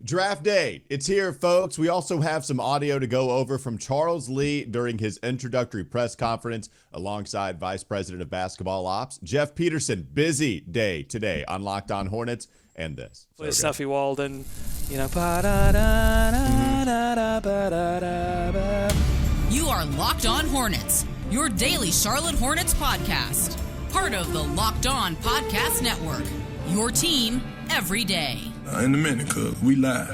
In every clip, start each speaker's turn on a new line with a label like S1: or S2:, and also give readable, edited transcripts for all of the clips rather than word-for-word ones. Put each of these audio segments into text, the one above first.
S1: Draft day. It's here, folks. We also have some audio to go over from Charles Lee during his introductory press conference alongside Vice President of Basketball Ops, Jeff Peterson. Busy day today on Locked On Hornets and this.
S2: With Snuffy Walden, You
S3: are Locked On Hornets, your daily Charlotte Hornets podcast. Part of the Locked On Podcast Network, your team every day.
S4: In a minute, cuz we live.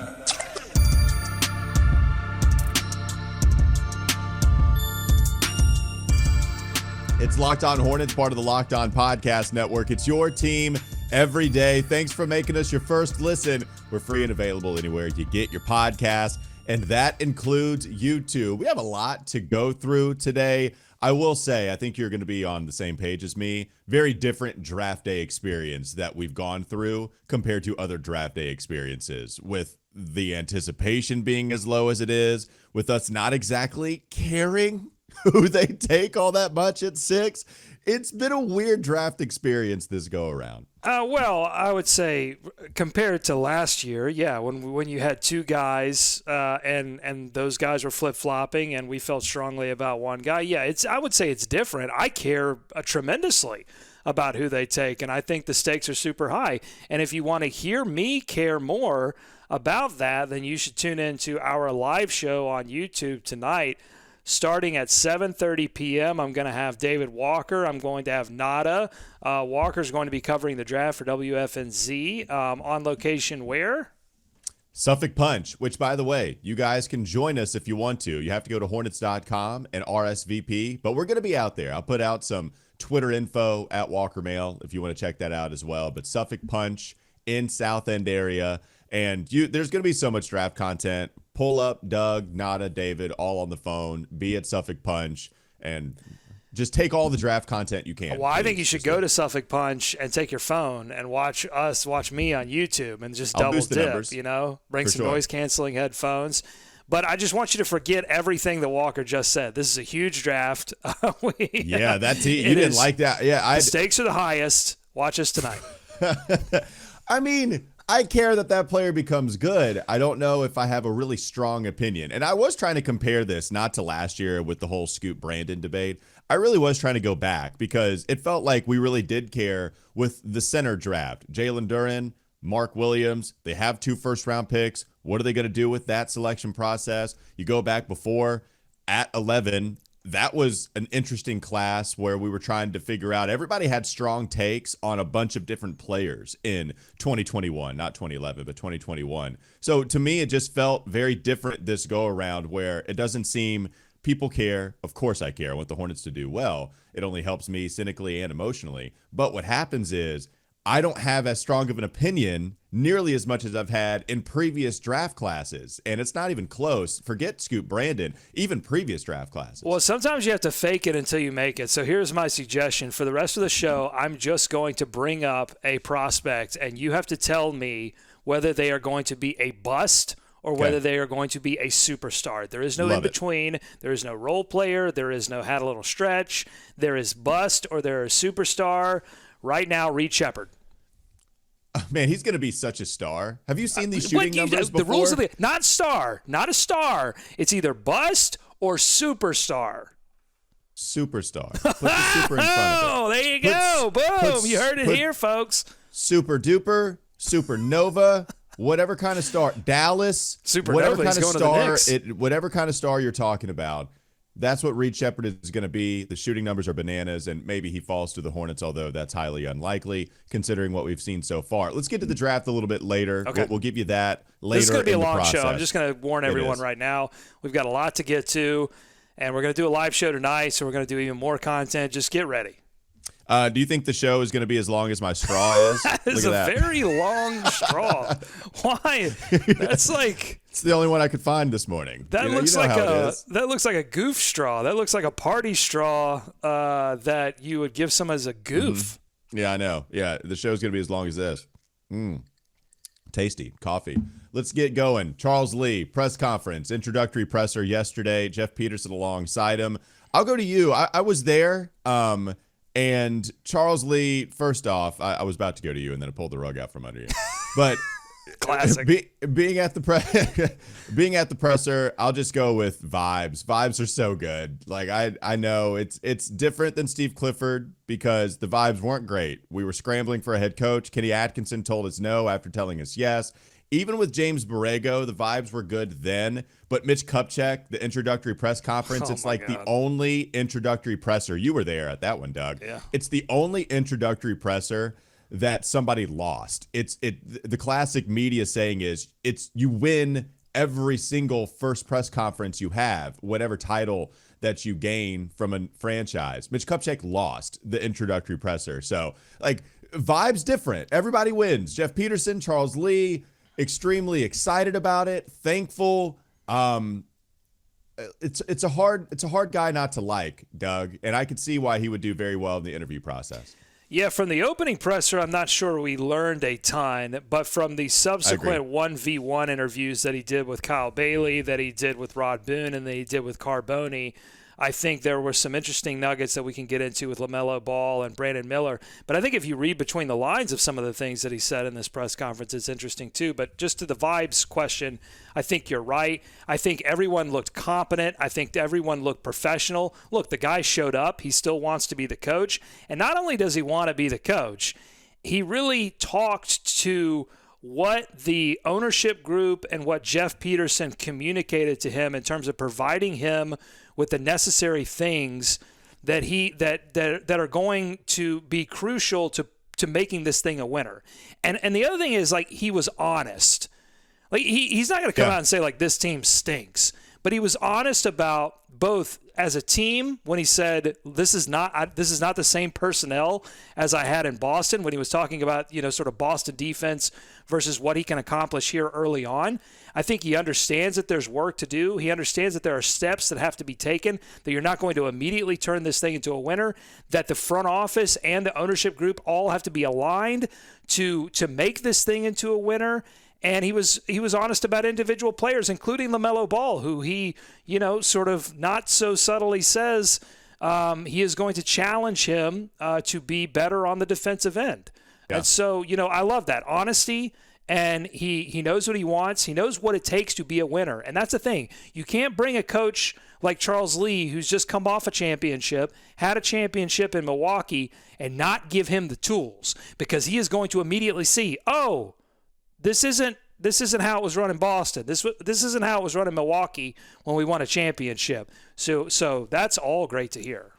S1: It's Locked On Hornets, part of the Locked On Podcast Network. It's your team every day. Thanks for making us your first listen. We're free and available anywhere you get your podcast, and that includes YouTube. We have a lot to go through today. I will say, I think you're going to be on the same page as me. Very different draft day experience that we've gone through compared to other draft day experiences, with the anticipation being as low as it is, with us not exactly caring who they take all that much at 6. It's been a weird draft experience this go around.
S2: Well, I would say compared to last year, yeah, when you had two guys and those guys were flip-flopping and we felt strongly about one guy, yeah, I would say it's different. I care tremendously about who they take, and I think the stakes are super high. And if you want to hear me care more about that, then you should tune into our live show on YouTube tonight. Starting at 7:30 p.m., I'm going to have David Walker. I'm going to have Nada. Walker's going to be covering the draft for WFNZ. On location where?
S1: Suffolk Punch, which, by the way, you guys can join us if you want to. You have to go to Hornets.com and RSVP, but we're going to be out there. I'll put out some Twitter info at Walker Mail if you want to check that out as well. But Suffolk Punch in South End area. And there's going to be so much draft content. Pull up Doug, Nada, David, all on the phone. Be at Suffolk Punch and just take all the draft content you can.
S2: Well, I think you should go to Suffolk Punch and take your phone and watch me on YouTube and just double dip, bring some noise-canceling headphones. But I just want you to forget everything that Walker just said. This is a huge draft.
S1: Yeah, that team, you didn't like that. Yeah,
S2: the stakes are the highest. Watch us tonight.
S1: I mean, I care that player becomes good. I don't know if I have a really strong opinion. And I was trying to compare this not to last year with the whole Scoot Brandon debate. I really was trying to go back because it felt like we really did care with the center draft. Jalen Duren, Mark Williams, they have 2 first-round picks. What are they going to do with that selection process? You go back before at 11, that was an interesting class where we were trying to figure out. Everybody had strong takes on a bunch of different players in 2021, not 2011, but 2021. So to me, it just felt very different this go around where it doesn't seem people care. Of course I care. I want the Hornets to do well. It only helps me cynically and emotionally. But what happens is I don't have as strong of an opinion nearly as much as I've had in previous draft classes. And it's not even close. Forget Scoot Brandon, even previous draft classes.
S2: Well, sometimes you have to fake it until you make it. So here's my suggestion. For the rest of the show, I'm just going to bring up a prospect, and you have to tell me whether they are going to be a bust or whether they are going to be a superstar. There is no in-between. There is no role player. There is no had a little stretch. There is bust or there is superstar. Right now, Reed Shepherd.
S1: Man, he's going to be such a star. Have you seen these shooting numbers before?
S2: The rules of not a star. It's either bust or superstar.
S1: Superstar. Put the super in front of it.
S2: Oh, there you go. Boom. You heard it here, folks.
S1: Super duper, supernova, whatever kind of star. Dallas.
S2: Supernova.
S1: Whatever kind of
S2: going
S1: star.
S2: To the Knicks.
S1: Whatever kind of star you're talking about. That's what Reed Shepherd is going to be. The shooting numbers are bananas, and maybe he falls to the Hornets, although that's highly unlikely considering what we've seen so far. Let's get to the draft a little bit later.
S2: Okay.
S1: We'll give you that later.
S2: This is going to be a long
S1: process.
S2: show. I'm just going to warn everyone right now. We've got a lot to get to, and we're going to do a live show tonight, so we're going to do even more content. Just get ready.
S1: Do you think the show is going to be as long as my straw is?
S2: It's a very long straw. Why? That's like...
S1: It's the only one I could find this morning.
S2: That looks like a goof straw. That looks like a party straw that you would give someone as a goof.
S1: Mm-hmm. Yeah, I know. Yeah, the show's going to be as long as this. Tasty coffee. Let's get going. Charles Lee, press conference, introductory presser yesterday. Jeff Peterson alongside him. I'll go to you. I was there. And Charles Lee, first off, I was about to go to you, and then I pulled the rug out from under you. But
S2: Classic.
S1: Being at the being at the presser, I'll just go with vibes. Vibes are so good. Like I know it's different than Steve Clifford because the vibes weren't great. We were scrambling for a head coach. Kenny Atkinson told us no after telling us yes. Even with James Borrego, the vibes were good then. But Mitch Kupchak, the introductory press conference, it's like the only introductory presser. You were there at that one, Doug.
S2: Yeah.
S1: It's the only introductory presser that somebody lost. The classic media saying is you win every single first press conference you have, whatever title that you gain from a franchise. Mitch Kupchak lost the introductory presser. So like vibes different. Everybody wins. Jeff Peterson, Charles Lee, extremely excited about it, thankful. It's a hard guy not to like, Doug, and I could see why he would do very well in the interview process.
S2: Yeah, from the opening presser, I'm not sure we learned a ton, but from the subsequent 1v1 interviews that he did with Kyle Bailey, that he did with Rod Boone, and that he did with Carboni, I think there were some interesting nuggets that we can get into with LaMelo Ball and Brandon Miller. But I think if you read between the lines of some of the things that he said in this press conference, it's interesting too. But just to the vibes question, I think you're right. I think everyone looked competent. I think everyone looked professional. Look, the guy showed up. He still wants to be the coach. And not only does he want to be the coach, he really talked to what the ownership group and what Jeff Peterson communicated to him in terms of providing him with the necessary things that that are going to be crucial to making this thing a winner. And the other thing is, like, he was honest. Like he's not going to come out and say like this team stinks, but he was honest about both as a team when he said this is not the same personnel as I had in Boston, when he was talking about, you know, sort of Boston defense versus what he can accomplish here early on. I think he understands that there's work to do. He understands that there are steps that have to be taken, that you're not going to immediately turn this thing into a winner, that the front office and the ownership group all have to be aligned to make this thing into a winner. And he was honest about individual players, including LaMelo Ball, who he, you know, sort of not so subtly says he is going to challenge him to be better on the defensive end. Yeah. And so, you know, I love that honesty. And he knows what he wants. He knows what it takes to be a winner. And that's the thing. You can't bring a coach like Charles Lee, who's just come off a championship, had a championship in Milwaukee, and not give him the tools, because he is going to immediately see, oh, this isn't how it was run in Boston. This isn't how it was run in Milwaukee when we won a championship. So that's all great to hear.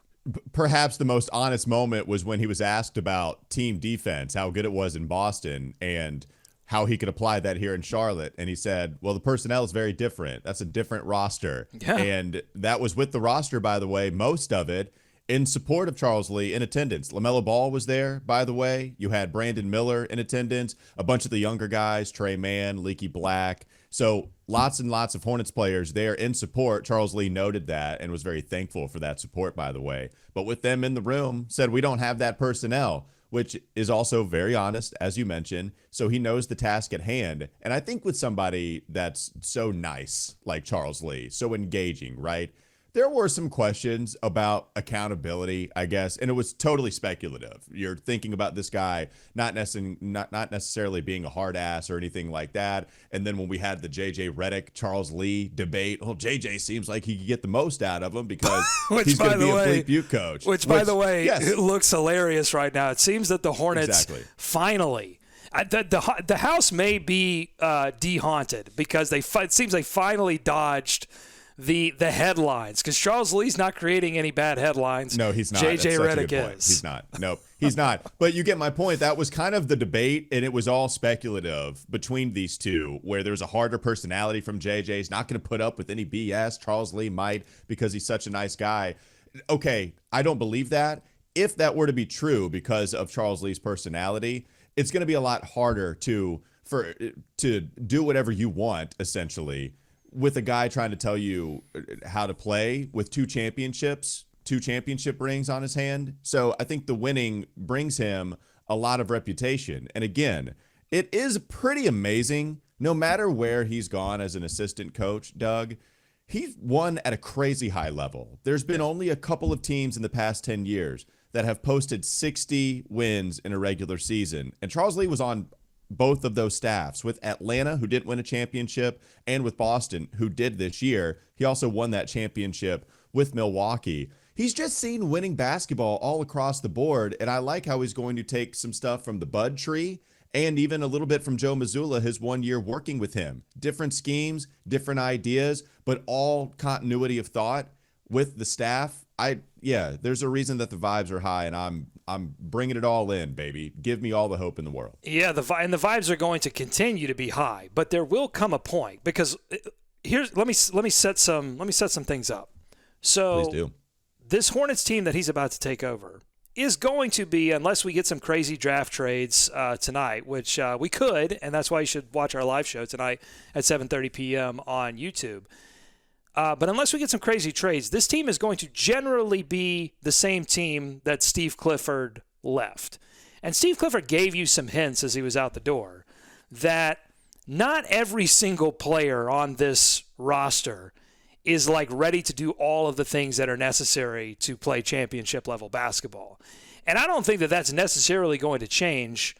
S1: Perhaps the most honest moment was when he was asked about team defense, how good it was in Boston, and how he could apply that here in Charlotte. And he said, well, the personnel is very different. That's a different roster. Yeah. And that was with the roster, by the way, most of it in support of Charles Lee, in attendance. LaMelo Ball was there, by the way. You had Brandon Miller in attendance, a bunch of the younger guys, Trey Mann, Leaky Black. So lots and lots of Hornets players there in support. Charles Lee noted that and was very thankful for that support, by the way. But with them in the room, said we don't have that personnel, which is also very honest, as you mentioned. So he knows the task at hand. And I think with somebody that's so nice, like Charles Lee, so engaging, right? There were some questions about accountability, I guess, and it was totally speculative. You're thinking about this guy not necessarily being a hard ass or anything like that. And then when we had the JJ Redick, Charles Lee debate, well, JJ seems like he could get the most out of him because he's going to be a Fleet Butte coach.
S2: Which, by the way, yes, it looks hilarious right now. It seems that the Hornets finally, the house may be de-haunted because it seems they finally dodged the headlines, because Charles Lee's not creating any bad headlines.
S1: No, he's not.
S2: JJ Redick is.
S1: He's not. Nope, he's not. But you get my point. That was kind of the debate, and it was all speculative between these two, where there's a harder personality from JJ. He's not going to put up with any BS. Charles Lee might, because he's such a nice guy. Okay, I don't believe that. If that were to be true because of Charles Lee's personality, it's going to be a lot harder to do whatever you want, essentially, with a guy trying to tell you how to play with two championship rings on his hand. So I think the winning brings him a lot of reputation. And again, it is pretty amazing. No matter where he's gone as an assistant coach, Doug, he's won at a crazy high level. There's been only a couple of teams in the past 10 years that have posted 60 wins in a regular season. And Charles Lee was on both of those staffs, with Atlanta, who didn't win a championship, and with Boston, who did this year. He also won that championship with Milwaukee. He's just seen winning basketball all across the board, and I like how he's going to take some stuff from the Bud tree and even a little bit from Joe Mazzulla, his 1 year working with him. Different schemes, different ideas, but all continuity of thought with the staff. There's a reason that the vibes are high, and I'm bringing it all in, baby. Give me all the hope in the world.
S2: Yeah, the vibes are going to continue to be high, but there will come a point, because let me set some things up. So
S1: Please do.
S2: This Hornets team that he's about to take over is going to be, unless we get some crazy draft trades tonight, which we could, and that's why you should watch our live show tonight at 7:30 p.m. on YouTube. But unless we get some crazy trades, this team is going to generally be the same team that Steve Clifford left. And Steve Clifford gave you some hints as he was out the door that not every single player on this roster is like ready to do all of the things that are necessary to play championship level basketball. And I don't think that that's necessarily going to change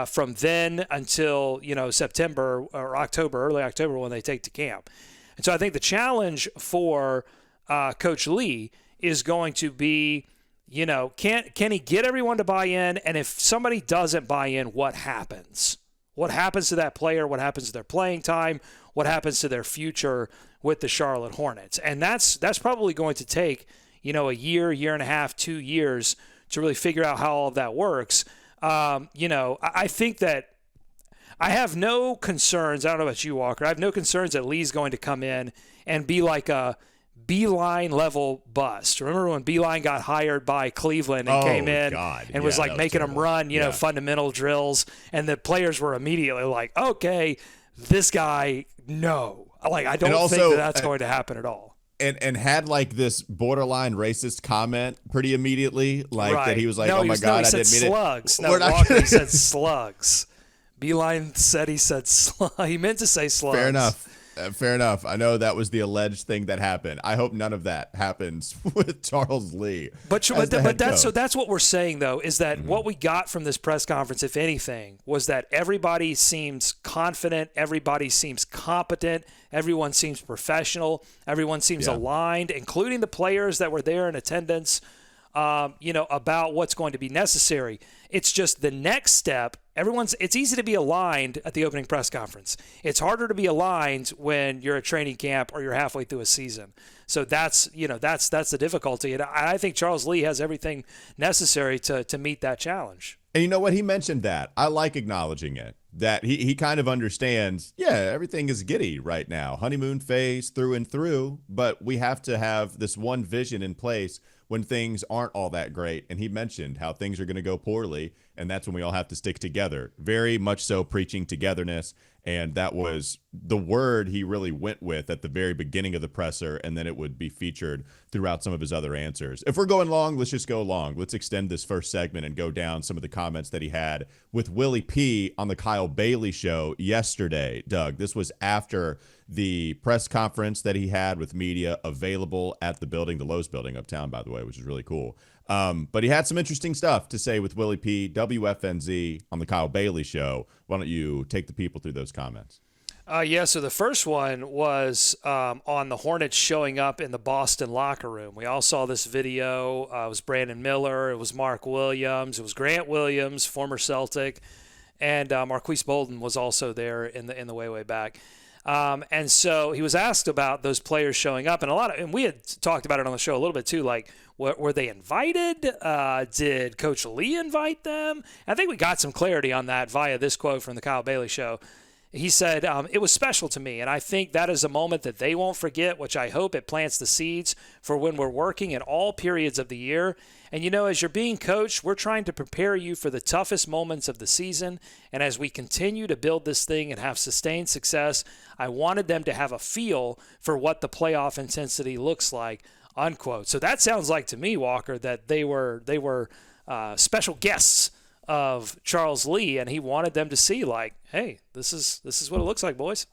S2: from then until, September or October, early October, when they take to camp. And so I think the challenge for Coach Lee is going to be, can he get everyone to buy in? And if somebody doesn't buy in, what happens? What happens to that player? What happens to their playing time? What happens to their future with the Charlotte Hornets? And that's probably going to take, a year and a half, 2 years to really figure out how all of that works. I think that I have no concerns. I don't know about you, Walker. I have no concerns that Lee's going to come in and be like a Beeline level bust. Remember when Beeline got hired by Cleveland and came in and was like making them run, fundamental drills, and the players were immediately like, okay, this guy, no. Like, I don't think that's going to happen at all.
S1: And had like this borderline racist comment pretty immediately, like that he was like, "Oh my God, I didn't mean
S2: slugs."
S1: it."
S2: No, Walker, he said slugs. Beeline said he said slugs. He meant to say slugs.
S1: Fair enough. Fair enough. I know that was the alleged thing that happened. I hope none of that happens with Charles Lee.
S2: But that's what we're saying, though, is that what we got from this press conference, if anything, was that everybody seems confident, everybody seems competent, everyone seems professional, everyone seems aligned, including the players that were there in attendance, about what's going to be necessary. It's just the next step. It's easy to be aligned at the opening press conference. It's harder to be aligned when you're at training camp or you're halfway through a season. So that's the difficulty. And I think Charles Lee has everything necessary to meet that challenge.
S1: And you know what? He mentioned that. I like acknowledging it, that he kind of understands, everything is giddy right now. Honeymoon phase through and through, but we have to have this one vision in place when things aren't all that great. And he mentioned how things are going to go poorly, and that's when we all have to stick together. Very much so preaching togetherness, and that was the word he really went with at the very beginning of the presser, and then it would be featured throughout some of his other answers. If we're going long, let's just go long. Let's extend this first segment and go down some of the comments that he had with Willie P on the Kyle Bailey show yesterday. Doug, this was after the press conference that he had with media available at the building, the Lowe's building uptown, by the way, which is really cool. But he had some interesting stuff to say with Willie P, WFNZ on the Kyle Bailey show. Why don't you take the people through those comments?
S2: So the first one was on the Hornets showing up in the Boston locker room. We all saw this video. It was Brandon Miller. It was Mark Williams. It was Grant Williams, former Celtic. And Marquise Bolden was also there in the way back. And so he was asked about those players showing up, and we had talked about it on the show a little bit too. Like, were they invited? Did Coach Lee invite them? I think we got some clarity on that via this quote from the Kyle Bailey show. He said, it was special to me, and I think that is a moment that they won't forget, which I hope it plants the seeds for when we're working in all periods of the year. And, as you're being coached, we're trying to prepare you for the toughest moments of the season. And as we continue to build this thing and have sustained success, I wanted them to have a feel for what the playoff intensity looks like, unquote. So that sounds like to me, Walker, that they were special guests of Charles Lee, and he wanted them to see, like, hey, this is what it looks like, boys.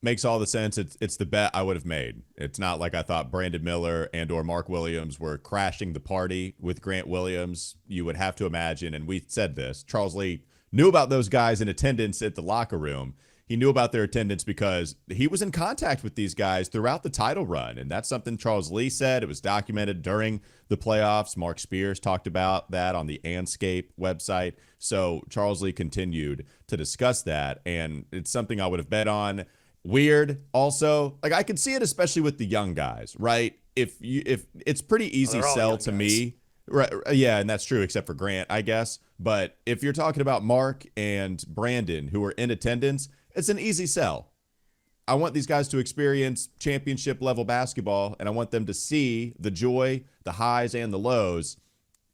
S1: Makes all the sense. It's the bet I would have made. It's not like I thought Brandon Miller and or Mark Williams were crashing the party with Grant Williams. You would have to imagine, and we said this, Charles Lee knew about those guys in attendance at the locker room. He knew about their attendance because he was in contact with these guys throughout the title run. And that's something Charles Lee said. It was documented during the playoffs. Mark Spears talked about that on the Anscape website. So Charles Lee continued to discuss that. And it's something I would have bet on. Weird also. Like, I could see it, especially with the young guys, right? If it's pretty easy sell to me. Right. Yeah, and that's true, except for Grant, I guess. But if you're talking about Mark and Brandon, who are in attendance, it's an easy sell. I want these guys to experience championship level basketball, and I want them to see the joy, the highs, and the lows.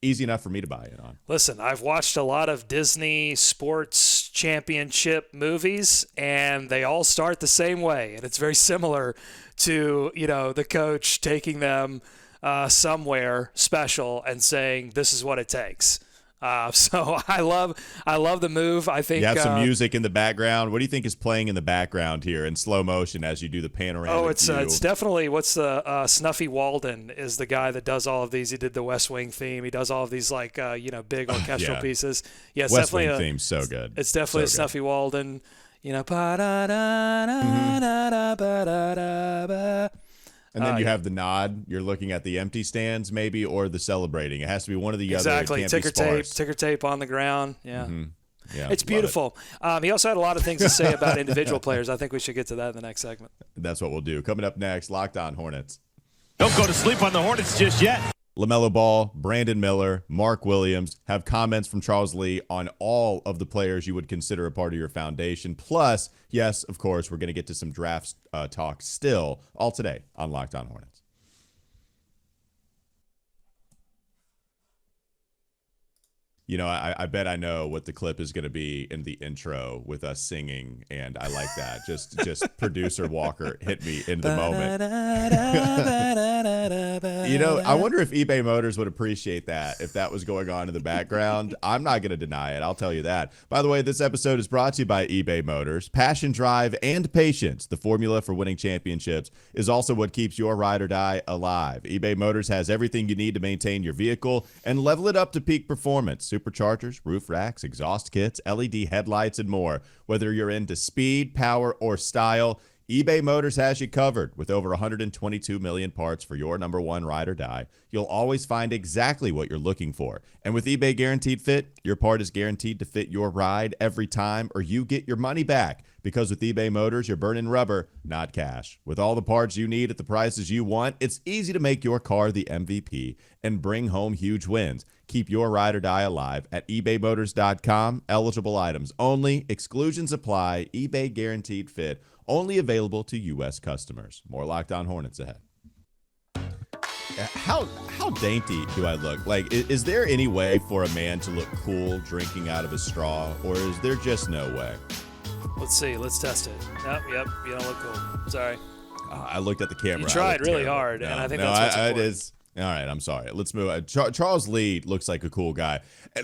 S1: Easy enough for me to buy in on.
S2: Listen, I've watched a lot of Disney sports championship movies, and they all start the same way. And it's very similar to, the coach taking them somewhere special and saying, this is what it takes. So I love the move. I think
S1: you have some music in the background. What do you think is playing in the background here in slow motion as you do the panoramic view?
S2: It's definitely Snuffy Walden is the guy that does all of these. He did the West Wing theme. He does all of these big orchestral pieces. Yeah, it's
S1: West
S2: definitely
S1: Wing theme, so good.
S2: It's definitely a Snuffy Walden.
S1: And then you have the nod. You're looking at the empty stands, maybe, or the celebrating. It has to be one or the other.
S2: Exactly. Ticker tape on the ground. Yeah.
S1: Mm-hmm. Yeah,
S2: it's beautiful. He also had a lot of things to say about individual players. I think we should get to that in the next segment.
S1: That's what we'll do. Coming up next, Locked On Hornets.
S5: Don't go to sleep on the Hornets just yet.
S1: LaMelo Ball, Brandon Miller, Mark Williams have comments from Charles Lee on all of the players you would consider a part of your foundation. Plus, yes, of course, we're going to get to some draft talk still, all today on Locked On Hornets. I bet I know what the clip is going to be in the intro with us singing, and I like that. Just producer Walker hit me in the moment. I wonder if eBay Motors would appreciate that if that was going on in the background. I'm not going to deny it. I'll tell you that. By the way, this episode is brought to you by eBay Motors. Passion, drive, and patience, the formula for winning championships, is also what keeps your ride or die alive. eBay Motors has everything you need to maintain your vehicle and level it up to peak performance. Superchargers, roof racks, exhaust kits, LED headlights, and more. Whether you're into speed, power, or style, eBay Motors has you covered. With over 122 million parts for your number one ride or die, you'll always find exactly what you're looking for. And with eBay Guaranteed Fit, your part is guaranteed to fit your ride every time, or you get your money back. Because with eBay Motors, you're burning rubber, not cash. With all the parts you need at the prices you want, it's easy to make your car the MVP and bring home huge wins. Keep your ride or die alive at ebaymotors.com. Eligible items only. Exclusions apply. eBay Guaranteed Fit. Only available to U.S. customers. More Locked On Hornets ahead. How dainty do I look? Like, is there any way for a man to look cool drinking out of a straw, or is there just no way?
S2: Let's see. Let's test it. Yep. You don't look cool. Sorry.
S1: I looked at the camera.
S2: You tried really hard, and I think that's what's important.
S1: It is. All right, I'm sorry. Let's move on. Charles Lee looks like a cool guy.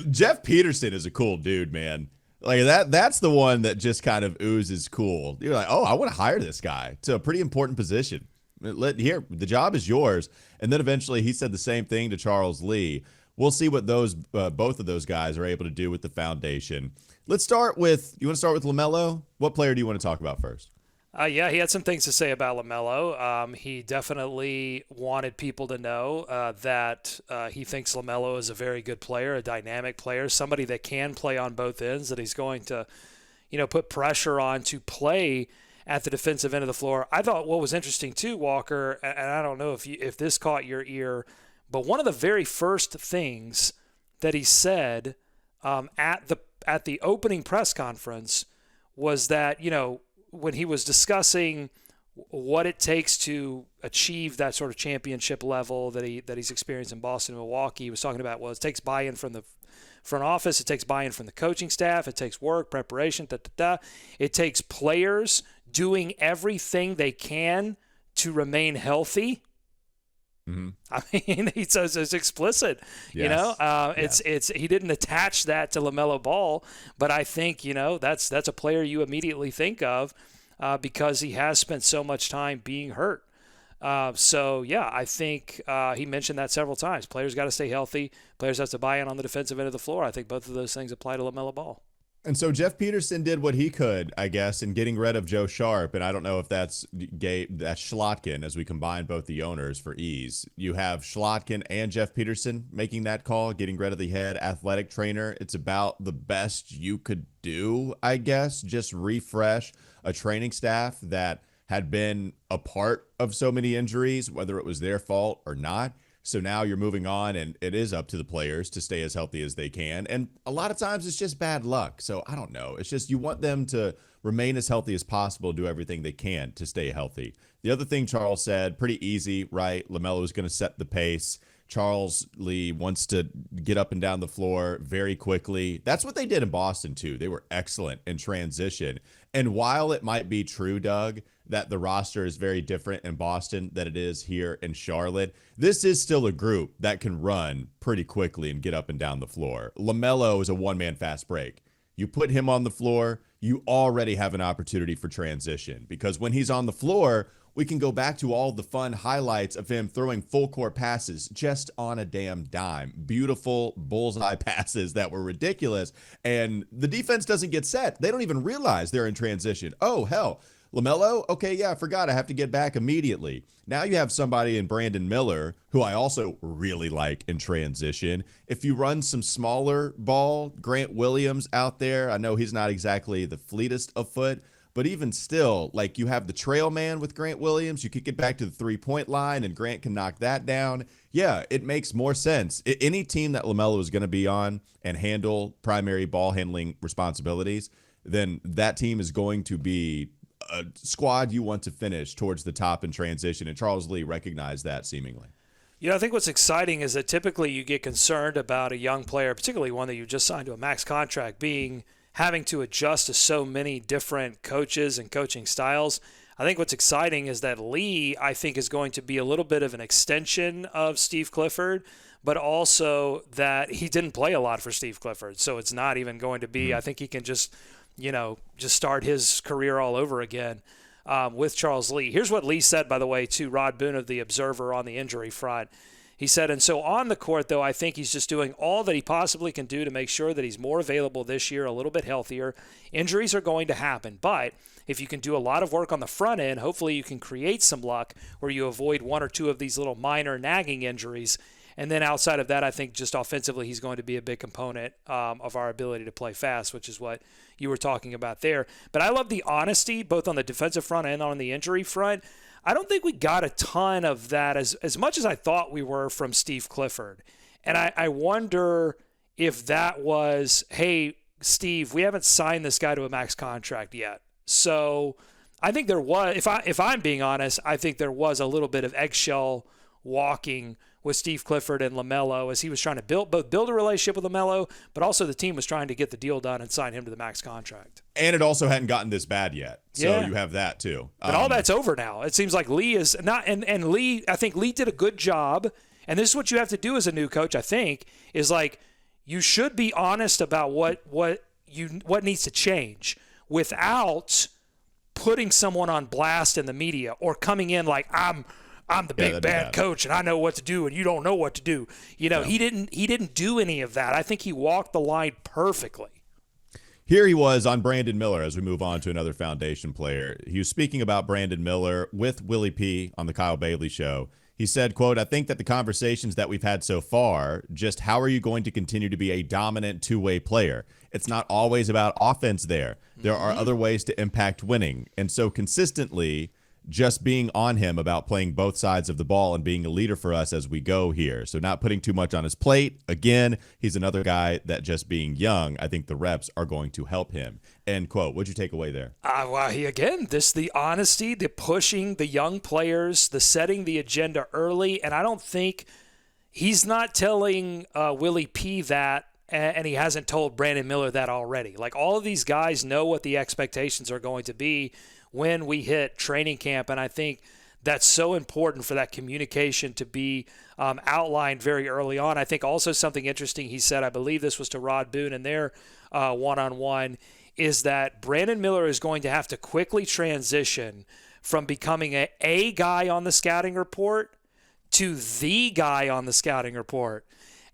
S1: Jeff Peterson is a cool dude, man. Like that's the one that just kind of oozes cool. You're like, oh, I want to hire this guy to a pretty important position. Here, the job is yours. And then eventually he said the same thing to Charles Lee. We'll see what both of those guys are able to do with the foundation. Let's start with, you want to start with LaMelo? What player do you want to talk about first?
S2: Yeah, he had some things to say about LaMelo. He definitely wanted people to know that he thinks LaMelo is a very good player, a dynamic player, somebody that can play on both ends, that he's going to, put pressure on to play at the defensive end of the floor. I thought what was interesting too, Walker, and I don't know if this caught your ear, but one of the very first things that he said at the opening press conference was that, when he was discussing what it takes to achieve that sort of championship level that he's experienced in Boston and Milwaukee, he was talking about, it takes buy-in from the front office, it takes buy-in from the coaching staff, it takes work, preparation, it takes players doing everything they can to remain healthy.
S1: Mm-hmm.
S2: I mean, he says it's explicit,
S1: Yes.
S2: It's he didn't attach that to LaMelo Ball, but I think, that's a player you immediately think of because he has spent so much time being hurt. I think he mentioned that several times. Players got to stay healthy. Players have to buy in on the defensive end of the floor. I think both of those things apply to LaMelo Ball.
S1: And so Jeff Peterson did what he could, I guess, in getting rid of Joe Sharp. And I don't know if that's Schlotkin, as we combine both the owners for ease. You have Schlotkin and Jeff Peterson making that call, getting rid of the head athletic trainer. It's about the best you could do, I guess. Just refresh a training staff that had been a part of so many injuries, whether it was their fault or not. So now you're moving on, and it is up to the players to stay as healthy as they can. And a lot of times it's just bad luck. So I don't know. It's just you want them to remain as healthy as possible, do everything they can to stay healthy. The other thing Charles said, pretty easy, right? LaMelo is going to set the pace. Charles Lee wants to get up and down the floor very quickly. That's what they did in Boston, too. They were excellent in transition. And while it might be true, Doug, that the roster is very different in Boston than it is here in Charlotte, this is still a group that can run pretty quickly and get up and down the floor. LaMelo is a one-man fast break. You put him on the floor, you already have an opportunity for transition, because when he's on the floor, we can go back to all the fun highlights of him throwing full court passes just on a damn dime. Beautiful bullseye passes that were ridiculous. And the defense doesn't get set. They don't even realize they're in transition. Oh, hell. LaMelo? Okay, yeah, I forgot. I have to get back immediately. Now you have somebody in Brandon Miller, who I also really like in transition. If you run some smaller ball, Grant Williams out there, I know he's not exactly the fleetest of foot, but even still, like, you have the trail man with Grant Williams. You could get back to the three-point line, and Grant can knock that down. Yeah, it makes more sense. Any team that LaMelo is going to be on and handle primary ball handling responsibilities, then that team is going to be a squad you want to finish towards the top in transition. And Charles Lee recognized that seemingly.
S2: You know, I think what's exciting is that typically you get concerned about a young player, particularly one that you just signed to a max contract, having to adjust to so many different coaches and coaching styles. I think what's exciting is that Lee, I think, is going to be a little bit of an extension of Steve Clifford, but also that he didn't play a lot for Steve Clifford. So it's not even going to be, I think he can just start his career all over again with Charles Lee. Here's what Lee said, by the way, to Rod Boone of The Observer on the injury front. He said, and so on the court, though, I think he's just doing all that he possibly can do to make sure that he's more available this year, a little bit healthier. Injuries are going to happen, but if you can do a lot of work on the front end, hopefully you can create some luck where you avoid one or two of these little minor nagging injuries. And then outside of that, I think just offensively, he's going to be a big component of our ability to play fast, which is what you were talking about there. But I love the honesty, both on the defensive front and on the injury front. I don't think we got a ton of that as much as I thought we were from Steve Clifford. And I wonder if that was, hey, Steve, we haven't signed this guy to a max contract yet. So I think there was, if I'm being honest, I think there was a little bit of eggshell walking with Steve Clifford and LaMelo as he was trying to build a relationship with LaMelo, but also the team was trying to get the deal done and sign him to the max contract.
S1: And it also hadn't gotten this bad yet. So you have that too.
S2: But all that's over now. It seems like Lee is not, and Lee, I think Lee did a good job. And this is what you have to do as a new coach, I think, is like, you should be honest about what needs to change without putting someone on blast in the media or coming in like, I'm the big bad coach and I know what to do and you don't know what to do. He didn't do any of that. I think he walked the line perfectly.
S1: Here he was on Brandon Miller as we move on to another foundation player. He was speaking about Brandon Miller with Willie P on the Kyle Bailey show. He said, quote, I think that the conversations that we've had so far, just how are you going to continue to be a dominant two-way player? It's not always about offense there. There are other ways to impact winning. And so consistently, just being on him about playing both sides of the ball and being a leader for us as we go here. So not putting too much on his plate. Again, he's another guy that just being young, I think the reps are going to help him. End quote. What'd you take away there?
S2: The honesty, the pushing the young players, the setting the agenda early. And I don't think he's not telling Willie P that, and he hasn't told Brandon Miller that already. Like, all of these guys know what the expectations are going to be when we hit training camp, and I think that's so important for that communication to be outlined very early on. I think also something interesting he said, I believe this was to Rod Boone in their one-on-one, is that Brandon Miller is going to have to quickly transition from becoming a guy on the scouting report to the guy on the scouting report.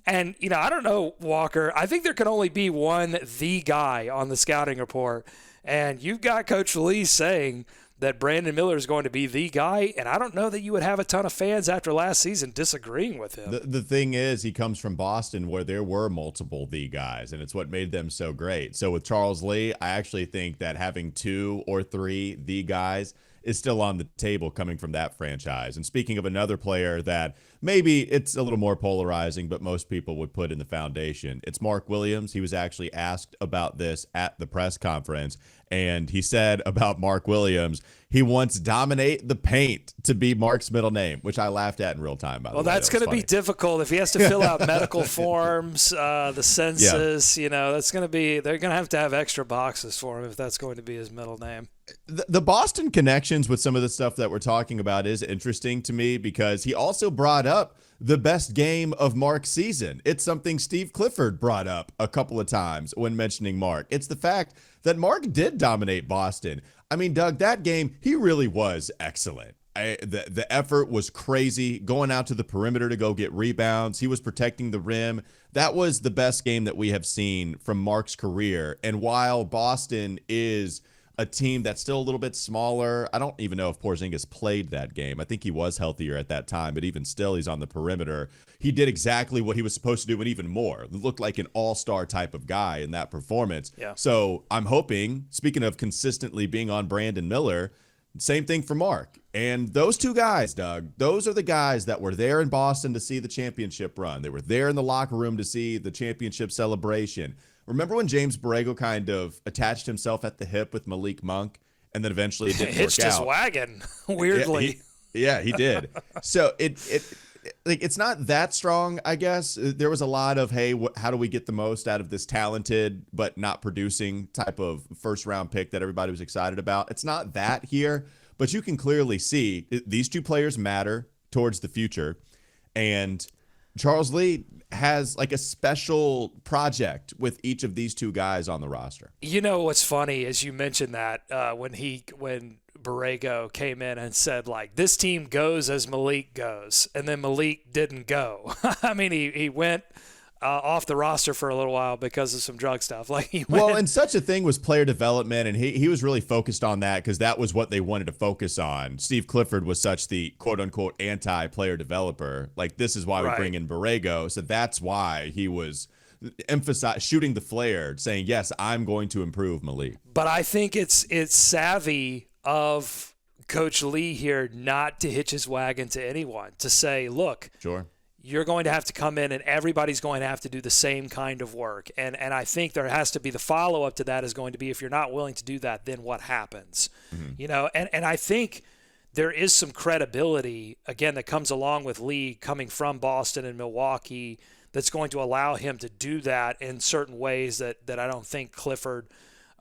S2: And, I don't know, Walker. I think there can only be one the guy on the scouting report. And you've got Coach Lee saying that Brandon Miller is going to be the guy, and I don't know that you would have a ton of fans after last season disagreeing with him.
S1: The thing is, he comes from Boston where there were multiple the guys, and it's what made them so great. So with Charles Lee, I actually think that having 2 or 3 the guys is still on the table coming from that franchise. And speaking of another player that maybe it's a little more polarizing, but most people would put in the foundation, it's Mark Williams. He was actually asked about this at the press conference, and he said about Mark Williams, he wants Dominate the Paint to be Mark's middle name, which I laughed at in real time, by the way.
S2: Well, that's going to be difficult if he has to fill out medical forms, the census, that's going to be, they're going to have extra boxes for him if that's going to be his middle name.
S1: The Boston connections with some of the stuff that we're talking about is interesting to me because he also brought up the best game of Mark's season. It's something Steve Clifford brought up a couple of times when mentioning Mark. It's the fact that Mark did dominate Boston. I mean, Doug, that game, he really was excellent. The effort was crazy, going out to the perimeter to go get rebounds. He was protecting the rim. That was the best game that we have seen from Mark's career. And while Boston is a team that's still a little bit smaller. I don't even know if Porzingis played that game. I think he was healthier at that time, but even still, he's on the perimeter. He did exactly what he was supposed to do and even more. He looked like an all-star type of guy in that performance.
S2: Yeah.
S1: So I'm hoping, speaking of consistently being on Brandon Miller, same thing for Mark. And those 2 guys, Doug, those are the guys that were there in Boston to see the championship run. They were there in the locker room to see the championship celebration. Remember when James Borrego kind of attached himself at the hip with Malik Monk, and then eventually it didn't
S2: hitched
S1: work out?
S2: his wagon, weirdly.
S1: Yeah, he did. So it's not that strong, I guess. There was a lot of, hey, how do we get the most out of this talented but not producing type of first-round pick that everybody was excited about? It's not that here, but you can clearly see these 2 players matter towards the future, and Charles Lee has like a special project with each of these 2 guys on the roster.
S2: What's funny is you mentioned that when Borrego came in and said, like, this team goes as Malik goes, and then Malik didn't go. I mean, he went off the roster for a little while because of some drug stuff. Like
S1: well, and such a thing was player development, and he was really focused on that because that was what they wanted to focus on. Steve Clifford was such the quote-unquote anti-player developer. Like, this is why we bring in Borrego, so that's why he was shooting the flare, saying, yes, I'm going to improve Malik.
S2: But I think it's savvy of Coach Lee here not to hitch his wagon to anyone, to say, look,
S1: sure,
S2: you're going to have to come in and everybody's going to have to do the same kind of work. And I think there has to be the follow-up to that is going to be, if you're not willing to do that, then what happens? Mm-hmm. And I think there is some credibility, again, that comes along with Lee coming from Boston and Milwaukee that's going to allow him to do that in certain ways that I don't think Clifford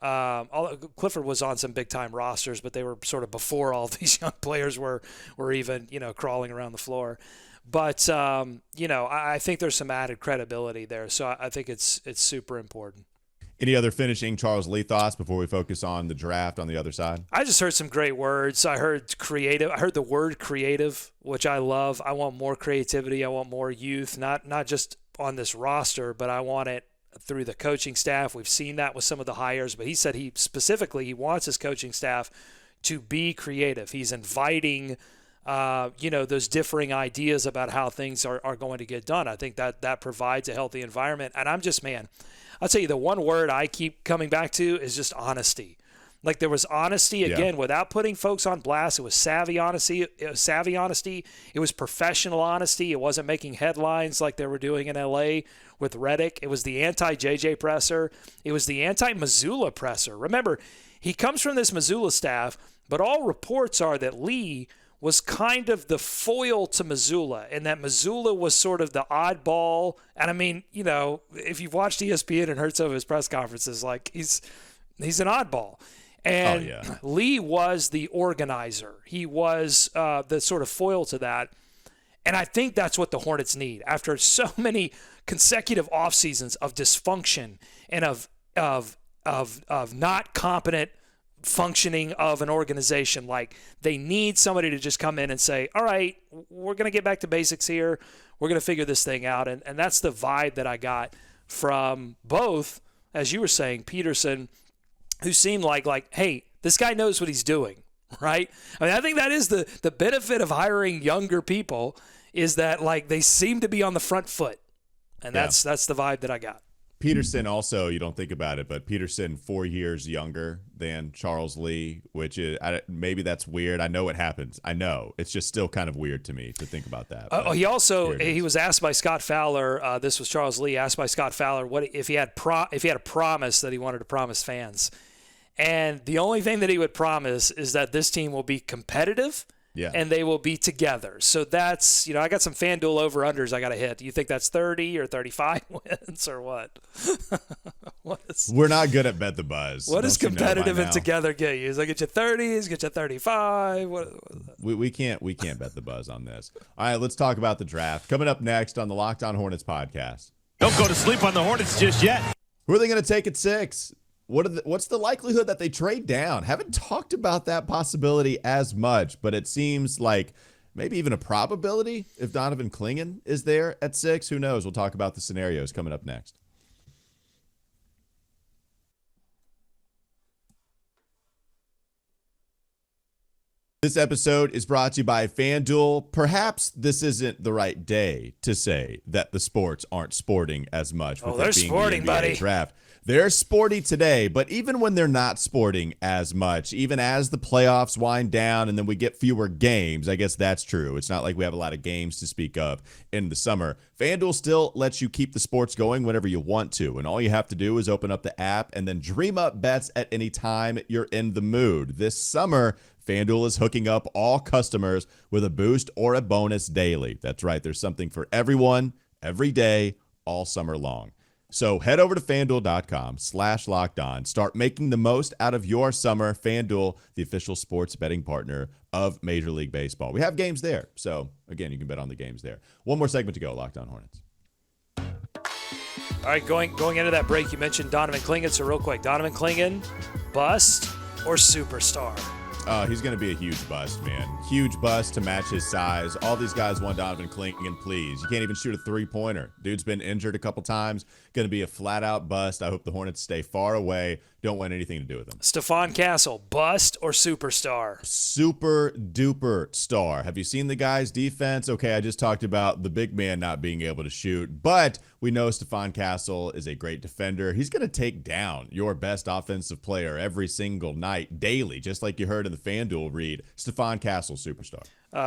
S2: Clifford was on some big-time rosters, but they were sort of before all these young players were even, crawling around the floor. But, I think there's some added credibility there. So I think it's super important.
S1: Any other finishing Charles Lee thoughts before we focus on the draft on the other side?
S2: I just heard some great words. I heard creative. I heard the word creative, which I love. I want more creativity. I want more youth, not just on this roster, but I want it through the coaching staff. We've seen that with some of the hires, but he said he wants his coaching staff to be creative. He's inviting those differing ideas about how things are going to get done. I think that provides a healthy environment. And I'll tell you, the one word I keep coming back to is just honesty. Like, there was honesty, again, without putting folks on blast. It was savvy honesty. It was professional honesty. It wasn't making headlines like they were doing in L.A. with Redick. It was the anti-JJ presser. It was the anti-Mazzulla presser. Remember, he comes from this Mazzulla staff, but all reports are that Lee was kind of the foil to Mazzulla, and that Mazzulla was sort of the oddball. And I mean, if you've watched ESPN and heard some of his press conferences, like he's an oddball. And Lee was the organizer. He was the sort of foil to that. And I think that's what the Hornets need after so many consecutive off seasons of dysfunction and of not competent functioning of an organization. Like, they need somebody to just come in and say, all right, we're going to get back to basics here. We're going to figure this thing out. And that's the vibe that I got from both, as you were saying, Peterson, who seemed like, hey, this guy knows what he's doing, right? I mean, I think that is the benefit of hiring younger people, is that like they seem to be on the front foot. And that's the vibe that I got.
S1: Peterson also, you don't think about it, but Peterson 4 years younger than Charles Lee, which is maybe that's weird. I know it happens. I know. It's just still kind of weird to me to think about that.
S2: He was asked by Scott Fowler, this was Charles Lee, asked by Scott Fowler what if he had a promise that he wanted to promise fans. And the only thing that he would promise is that this team will be competitive.
S1: Yeah.
S2: And they will be together. So that's, I got some FanDuel over-unders I got to hit. Do you think that's 30 or 35 wins or what?
S1: We're not good at Bet the Buzz.
S2: What does competitive and together get you? Does that get you 30s, get you 35?
S1: We can't bet the Buzz on this. All right, let's talk about the draft. Coming up next on the Locked On Hornets podcast.
S5: Don't go to sleep on the Hornets just yet.
S1: Who are they going to take at 6? What's the likelihood that they trade down? Haven't talked about that possibility as much, but it seems like maybe even a probability if Donovan Clingan is there at 6. Who knows? We'll talk about the scenarios coming up next. This episode is brought to you by FanDuel. Perhaps this isn't the right day to say that the sports aren't sporting as much.
S2: Oh, they're sporting, buddy.
S1: Draft. They're sporty today, but even when they're not sporting as much, even as the playoffs wind down and then we get fewer games, I guess that's true. It's not like we have a lot of games to speak of in the summer. FanDuel still lets you keep the sports going whenever you want to, and all you have to do is open up the app and then dream up bets at any time you're in the mood. This summer, FanDuel is hooking up all customers with a boost or a bonus daily. That's right. There's something for everyone, every day, all summer long. So head over to FanDuel.com/lockedon. Start making the most out of your summer. FanDuel, the official sports betting partner of Major League Baseball. We have games there. So, again, you can bet on the games there. One more segment to go, Locked On Hornets.
S2: All right, going into that break, you mentioned Donovan Clingan. So real quick, Donovan Clingan, bust or superstar?
S1: He's going to be a huge bust, man. Huge bust to match his size. All these guys want Donovan Clingan, please. You can't even shoot a three-pointer. Dude's been injured a couple times. Going to be a flat-out bust. I hope the Hornets stay far away. Don't want anything to do with him.
S2: Stephon Castle, bust or superstar?
S1: Super-duper star. Have you seen the guy's defense? Okay, I just talked about the big man not being able to shoot, but we know Stephon Castle is a great defender. He's going to take down your best offensive player every single night, daily, just like you heard in the FanDuel read. Stephon Castle, superstar.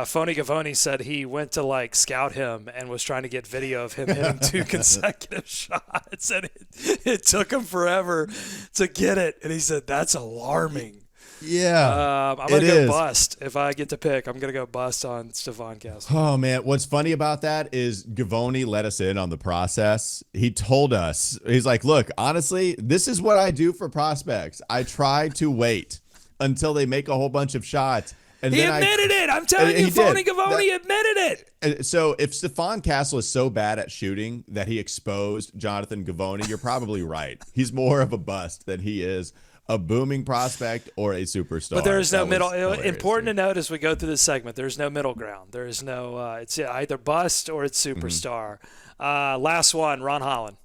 S2: Phony Gavoni said he went to scout him and was trying to get video of him hitting 2 consecutive shots, and it took him forever to get it. And he said, that's alarming.
S1: Yeah,
S2: I'm going to go bust. If I get to pick, I'm going to go bust on Stephon Castle.
S1: Oh, man. What's funny about that is Gavoni let us in on the process. He told us, he's like, look, honestly, this is what I do for prospects. I try to wait until they make a whole bunch of shots. And
S2: he admitted it. I'm telling you, Phony Gavoni admitted
S1: it. So if Stephon Castle is so bad at shooting that he exposed Jonathan Gavoni, you're probably right. He's more of a bust than he is a booming prospect or a superstar.
S2: But there is no middle. Important to note as we go through this segment, there's no middle ground. There is no. It's either bust or it's superstar. Last one, Ron Holland.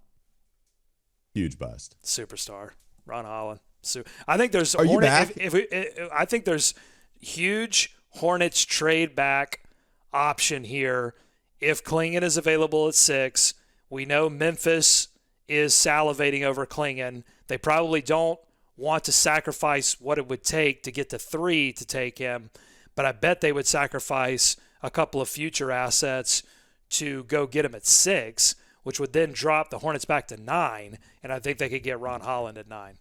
S1: Huge bust.
S2: Superstar, Ron Holland. I think there's.
S1: Are you back?
S2: I think there's huge Hornets trade back option here if Clingan is available at 6. We know Memphis is salivating over Clingan. They probably don't want to sacrifice what it would take to get to 3 to take him, but I bet they would sacrifice a couple of future assets to go get him at 6, which would then drop the Hornets back to 9, and I think they could get Ron Holland at 9.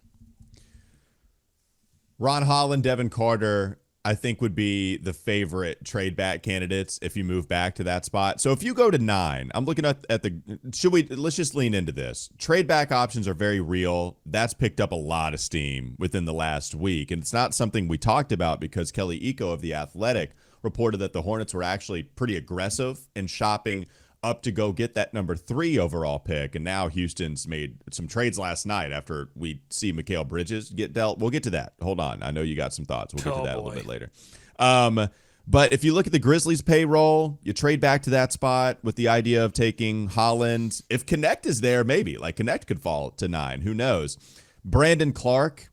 S1: Ron Holland, Devin Carter, I think would be the favorite trade back candidates if you move back to that spot. So if you go to 9, I'm looking at let's just lean into this. Trade back options are very real. That's picked up a lot of steam within the last week. And it's not something we talked about because Kelly Iko of The Athletic reported that the Hornets were actually pretty aggressive in shopping up to go get that number 3 overall pick. And now Houston's made some trades last night after we see Mikal Bridges get dealt. We'll get to that. Hold on. I know you got some thoughts. We'll get to that a little bit later. But if you look at the Grizzlies payroll, you trade back to that spot with the idea of taking Holland. If Connect is there, maybe. Like, Connect could fall to 9. Who knows? Brandon Clark,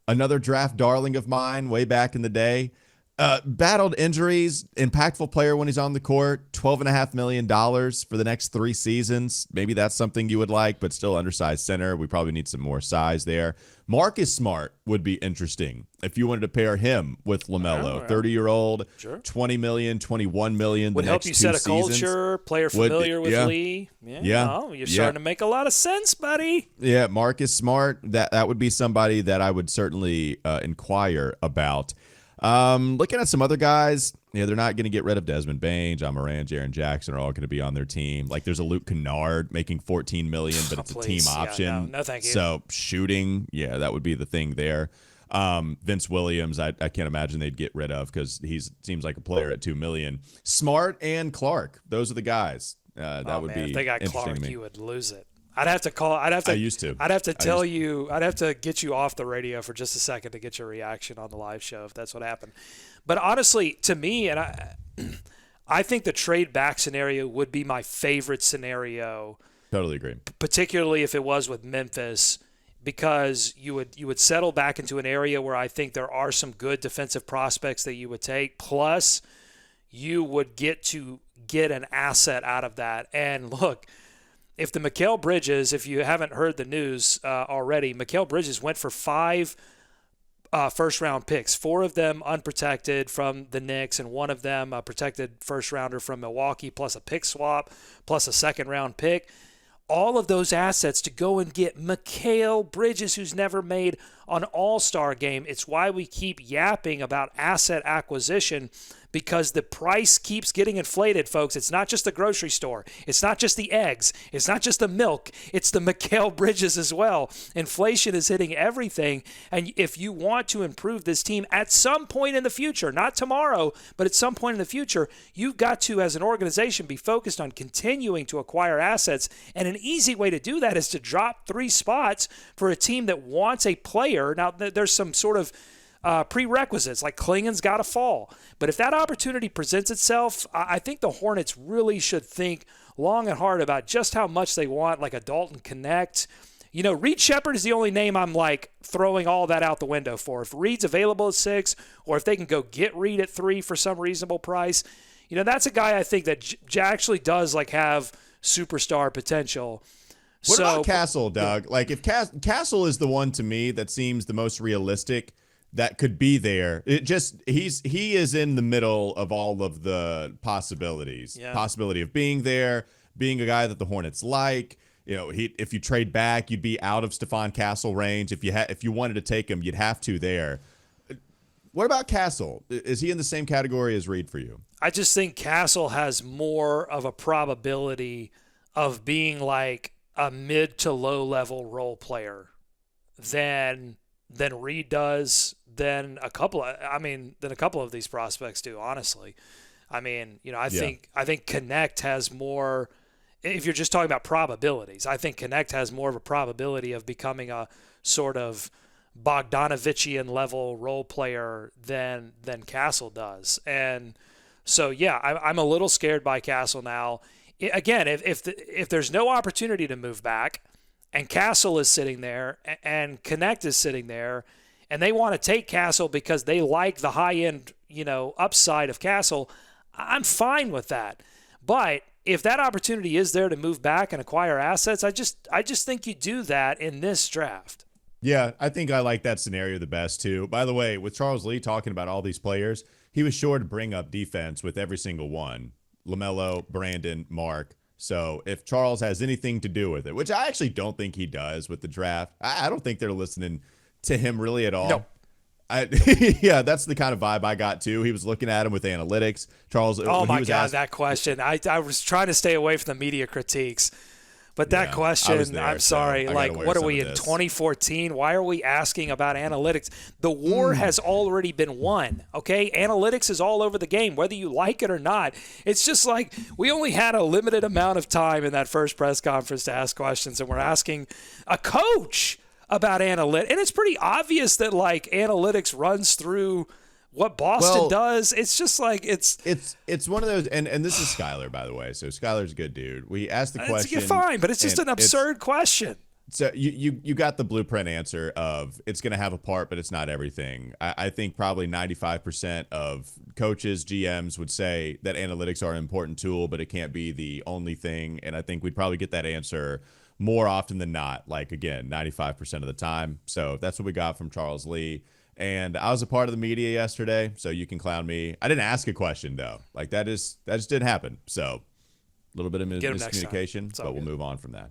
S1: another draft darling of mine way back in the day. Battled injuries, impactful player when he's on the court, $12.5 million for the next 3 seasons. Maybe that's something you would like, but still undersized center. We probably need some more size there. Marcus Smart would be interesting if you wanted to pair him with LaMelo. 30-year-old,
S2: sure.
S1: $20 million, $21 million.
S2: Would help you set a culture, player familiar with Lee. Yeah. Oh, you're starting to make a lot of sense, buddy.
S1: Yeah, Marcus Smart, that would be somebody that I would certainly inquire about. Looking at some other guys, they're not going to get rid of Desmond Bain, John Moran, Jaren Jackson are all going to be on their team. Like, there's a Luke Kennard making $14 million, but it's a team option.
S2: No, thank you.
S1: So shooting, that would be the thing there. Vince Williams, I can't imagine they'd get rid of because he seems like a player at $2 million. Smart and Clark, those are the guys. That would be
S2: if they got
S1: interesting
S2: Clark,
S1: to me.
S2: you would lose it. I'd have to call. I'd have to.
S1: I used to.
S2: I'd have to tell you. I'd have to get you off the radio for just a second to get your reaction on the live show if that's what happened. But honestly, to me, and I think the trade back scenario would be my favorite scenario.
S1: Totally agree.
S2: Particularly if it was with Memphis, because you would settle back into an area where I think there are some good defensive prospects that you would take. Plus, you would get an asset out of that. And look. If the Mikal Bridges, if you haven't heard the news already, Mikal Bridges went for 5 first-round picks, 4 of them unprotected from the Knicks, and 1 of them a protected first-rounder from Milwaukee, plus a pick swap, plus a second-round pick. All of those assets to go and get Mikal Bridges, who's never made an all-star game. It's why we keep yapping about asset acquisition, because the price keeps getting inflated, folks. It's not just the grocery store. It's not just the eggs. It's not just the milk. It's the Mikal Bridges as well. Inflation is hitting everything. And if you want to improve this team at some point in the future, not tomorrow, but at some point in the future, you've got to, as an organization, be focused on continuing to acquire assets. And an easy way to do that is to drop 3 spots for a team that wants a player. Now, there's some sort of prerequisites, like Klingen's got to fall. But if that opportunity presents itself, I think the Hornets really should think long and hard about just how much they want, like a Dalton Connect. Reed Shepherd is the only name I'm like throwing all that out the window for. If Reed's available at 6, or if they can go get Reed at 3 for some reasonable price, that's a guy I think that actually does like have superstar potential.
S1: What about Castle, Doug? Like, if Castle is the one to me that seems the most realistic that could be there. He is in the middle of all of the possibilities. Yeah. Possibility of being there, being a guy that the Hornets like. If you trade back, you'd be out of Stephon Castle range. If you wanted to take him, you'd have to there. What about Castle? Is he in the same category as Reed for you?
S2: I just think Castle has more of a probability of being like a mid to low level role player than Reed does, than a couple of these prospects do, honestly. I think Connect has more, if you're just talking about probabilities, I think Connect has more of a probability of becoming a sort of Bogdanovichian level role player than Castle does. And so, yeah, I'm a little scared by Castle now. Again, if there's no opportunity to move back, and Castle is sitting there, and Connect is sitting there, and they want to take Castle because they like the high-end, upside of Castle, I'm fine with that. But if that opportunity is there to move back and acquire assets, I just think you do that in this draft.
S1: Yeah, I think I like that scenario the best, too. By the way, with Charles Lee talking about all these players, he was sure to bring up defense with every single one. LaMelo, Brandon, Mark. So if Charles has anything to do with it, which I actually don't think he does with the draft, I don't think they're listening to him really at all.
S2: No.
S1: Yeah, that's the kind of vibe I got too. He was looking at him with analytics. Charles,
S2: oh my God, that question. I was trying to stay away from the media critiques. But that question, I'm sorry, like, what are we in 2014? Why are we asking about analytics? The war has already been won, okay? Analytics is all over the game, whether you like it or not. It's just like we only had a limited amount of time in that first press conference to ask questions, and we're asking a coach about analytics. And it's pretty obvious that, like, analytics runs through what Boston does, it's just like it's
S1: one of those, and this is Skyler, by the way. So Skyler's a good dude. We asked the question.
S2: It's fine, but it's just an absurd question.
S1: So you got the blueprint answer of it's going to have a part, but it's not everything. I think probably 95% of coaches, GMs would say that analytics are an important tool, but it can't be the only thing. And I think we'd probably get that answer more often than not, like, again, 95% of the time. So that's what we got from Charles Lee. And I was a part of the media yesterday, so you can clown me. I didn't ask a question, though. Like, that just didn't happen. So a little bit of miscommunication, but we'll move on from that.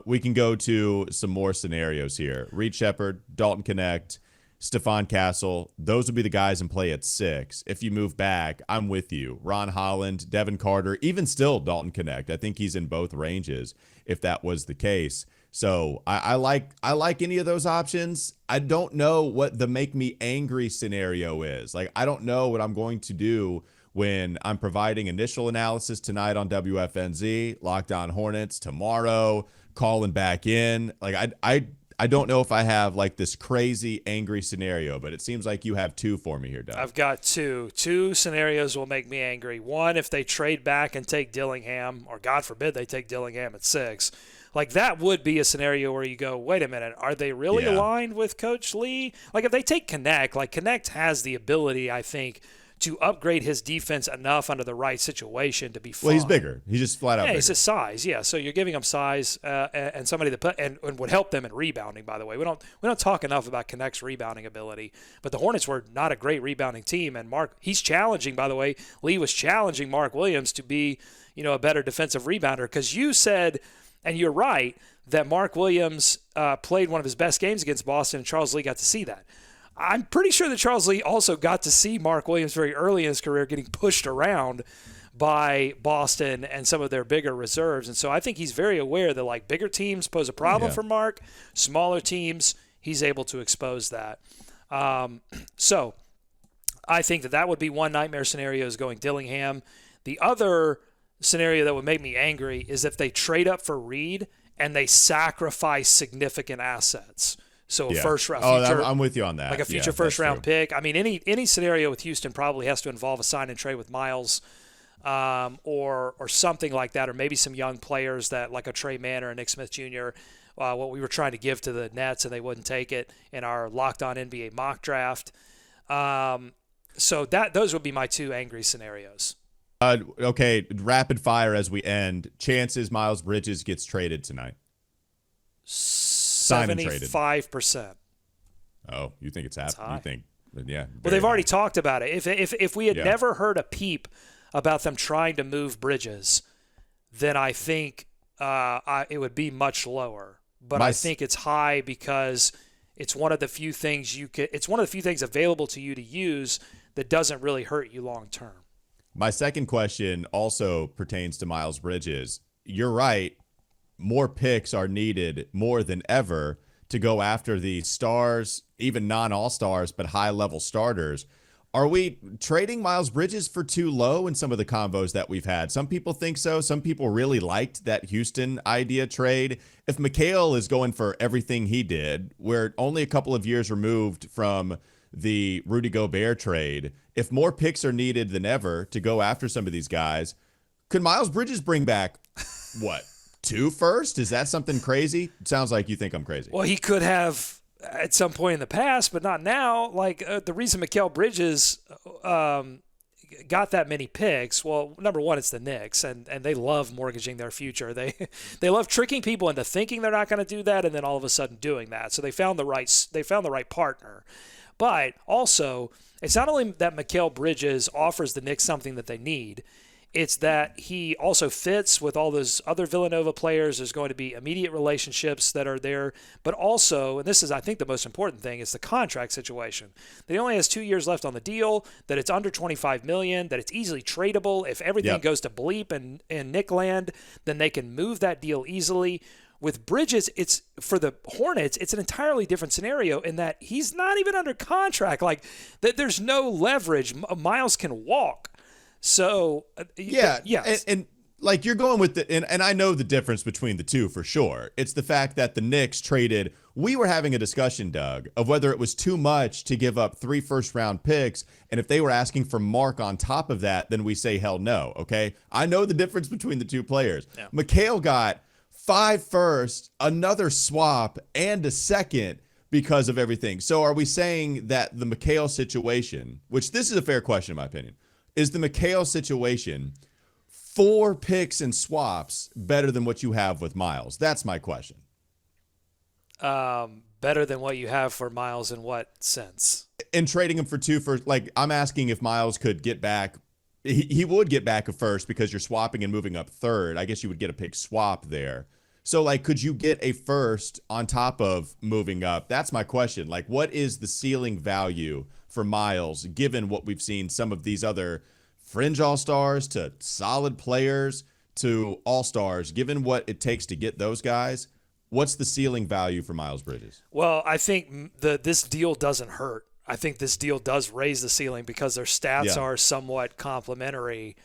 S1: We can go to some more scenarios here. Reed Shepherd, Dalton Connect, Stephon Castle. Those would be the guys in play at 6. If you move back, I'm with you. Ron Holland, Devin Carter, even still Dalton Connect. I think he's in both ranges if that was the case. So I like any of those options. I don't know what the make me angry scenario is. Like, I don't know what I'm going to do when I'm providing initial analysis tonight on WFNZ, Locked On Hornets tomorrow, calling back in. Like, I don't know if I have like this crazy angry scenario, but it seems like you have 2 for me here, Doug.
S2: I've got 2. 2 scenarios will make me angry. One, if they trade back and take Dillingham, or God forbid they take Dillingham at 6. Like, that would be a scenario where you go, wait a minute, are they really aligned with Coach Lee? Like, if they take Connect, like, Connect has the ability, I think, to upgrade his defense enough under the right situation to be fine.
S1: Well, he's bigger. He's just flat out bigger.
S2: He's his size, yeah. So you're giving him size and somebody that and would help them in rebounding, by the way. We don't talk enough about Connect's rebounding ability, but the Hornets were not a great rebounding team, and he's challenging, by the way. Lee was challenging Mark Williams to be, a better defensive rebounder, because you said, and you're right, that Mark Williams played one of his best games against Boston, and Charles Lee got to see that. I'm pretty sure that Charles Lee also got to see Mark Williams very early in his career getting pushed around by Boston and some of their bigger reserves. And so I think he's very aware that, like, bigger teams pose a problem for Mark. Smaller teams, he's able to expose that. So I think that would be one nightmare scenario, is going Dillingham. The other scenario that would make me angry is if they trade up for Reed and they sacrifice significant assets. So a first round.
S1: I'm with you on that.
S2: Like a future first round pick. I mean, any scenario with Houston probably has to involve a sign and trade with Miles, or something like that, or maybe some young players that, like a Trey Mann or a Nick Smith Jr. What we were trying to give to the Nets and they wouldn't take it in our Locked On NBA mock draft. So those would be my 2 angry scenarios.
S1: Okay, rapid fire as we end. Chances Miles Bridges gets traded tonight.
S2: 75%.
S1: Oh, you think it's happening? You think, yeah.
S2: Well, they've already talked about it. If we had never heard a peep about them trying to move Bridges, then I think it would be much lower. But I think it's high because it's one of the few things it's one of the few things available to you to use that doesn't really hurt you long term.
S1: My second question also pertains to Miles Bridges. You're right. More picks are needed more than ever to go after the stars, even non-all-stars, but high-level starters. Are we trading Miles Bridges for too low in some of the combos that we've had? Some people think so. Some people really liked that Houston idea trade. If Mikal is going for everything he did, we're only a couple of years removed from the Rudy Gobert trade. If more picks are needed than ever to go after some of these guys, could Miles Bridges bring back, what, 2 first? Is that something crazy? It sounds like you think I'm crazy.
S2: Well, he could have at some point in the past, but not now. Like, the reason Mikal Bridges got that many picks, well, number one, it's the Knicks, and they love mortgaging their future. They love tricking people into thinking they're not going to do that, and then all of a sudden doing that. So they found the right partner. But also, it's not only that Mikal Bridges offers the Knicks something that they need. It's that he also fits with all those other Villanova players. There's going to be immediate relationships that are there. But also, and this is, I think, the most important thing, is the contract situation. That he only has 2 years left on the deal, that it's under $25 million, that it's easily tradable. If everything goes to bleep in Nick land, then they can move that deal easily. With Bridges, it's for the Hornets, it's an entirely different scenario in that he's not even under contract. Like, there's no leverage. Miles can walk. So,
S1: and like you're going with and I know the difference between the two for sure. It's the fact that the Knicks traded. We were having a discussion, Doug, of whether it was too much to give up 3 first-round picks, and if they were asking for Mark on top of that, then we say hell no. Okay, I know the difference between the two players. Yeah. Mikal got 5 firsts, another swap, and a second because of everything. So are we saying that the Mikal situation, which this is a fair question in my opinion, is the Mikal situation 4 picks and swaps better than what you have with Miles? That's my question.
S2: Better than what you have for Miles in what sense?
S1: In trading him for 2 first, like I'm asking if Miles could get back. He would get back a first because you're swapping and moving up third. I guess you would get a pick swap there. So, like, could you get a first on top of moving up? That's my question. Like, what is the ceiling value for Miles, given what we've seen some of these other fringe all-stars to solid players to all-stars, given what it takes to get those guys? What's the ceiling value for Miles Bridges?
S2: Well, I think this deal doesn't hurt. I think this deal does raise the ceiling because their stats are somewhat complementary,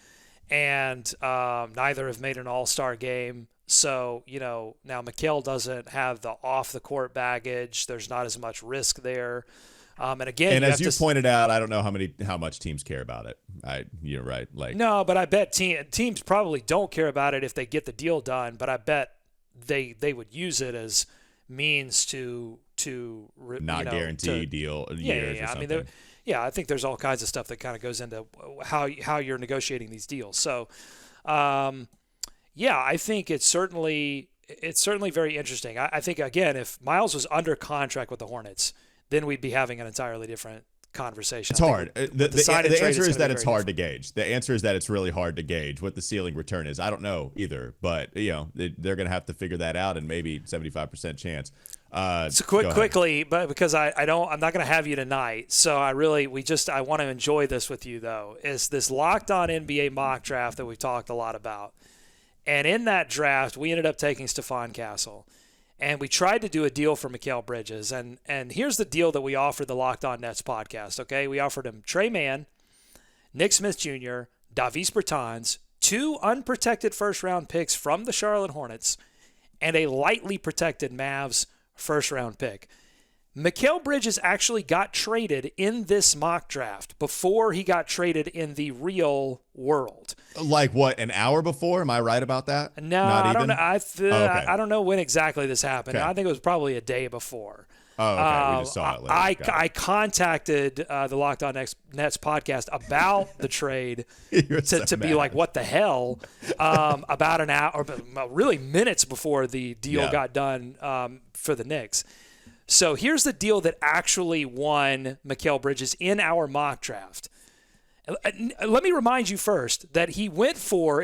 S2: and neither have made an all-star game. So, now Mikal doesn't have the off-the-court baggage. There's not as much risk there. And again,
S1: and as you pointed out, I don't know how much teams care about it. You're right.
S2: No, but I bet teams probably don't care about it if they get the deal done. But I bet they would use it as means to
S1: not guarantee deal years.
S2: Yeah.
S1: Or something.
S2: I mean, I think there's all kinds of stuff that kind of goes into how you're negotiating these deals. So, I think it's certainly very interesting. I think again, if Miles was under contract with the Hornets, then we'd be having an entirely different conversation.
S1: It's hard. The answer is that it's hard
S2: different.
S1: to gauge. The answer is that it's really hard to gauge what the ceiling return is. I don't know either, but they're going to have to figure that out, and maybe 75% chance.
S2: So quickly, but because I'm not going to have you tonight. So I want to enjoy this with you though. Is this Locked On NBA mock draft that we've talked a lot about? And in that draft, we ended up taking Stephon Castle. And we tried to do a deal for Mikal Bridges. And here's the deal that we offered the Locked On Nets podcast, okay? We offered him Trey Mann, Nick Smith Jr., Davis Bertans, 2 unprotected first-round picks from the Charlotte Hornets, and a lightly protected Mavs first-round pick. Mikal Bridges actually got traded in this mock draft before he got traded in the real world.
S1: Like what, an hour before? Am I right about that?
S2: No, I don't know. I don't know when exactly this happened. Okay. I think it was probably a day before.
S1: Oh, okay. We just saw it later.
S2: I contacted the Locked On Nets podcast about the trade to be like, what the hell? About an hour, really minutes before the deal got done for the Knicks. So here's the deal that actually won Mikal Bridges in our mock draft. Let me remind you first that in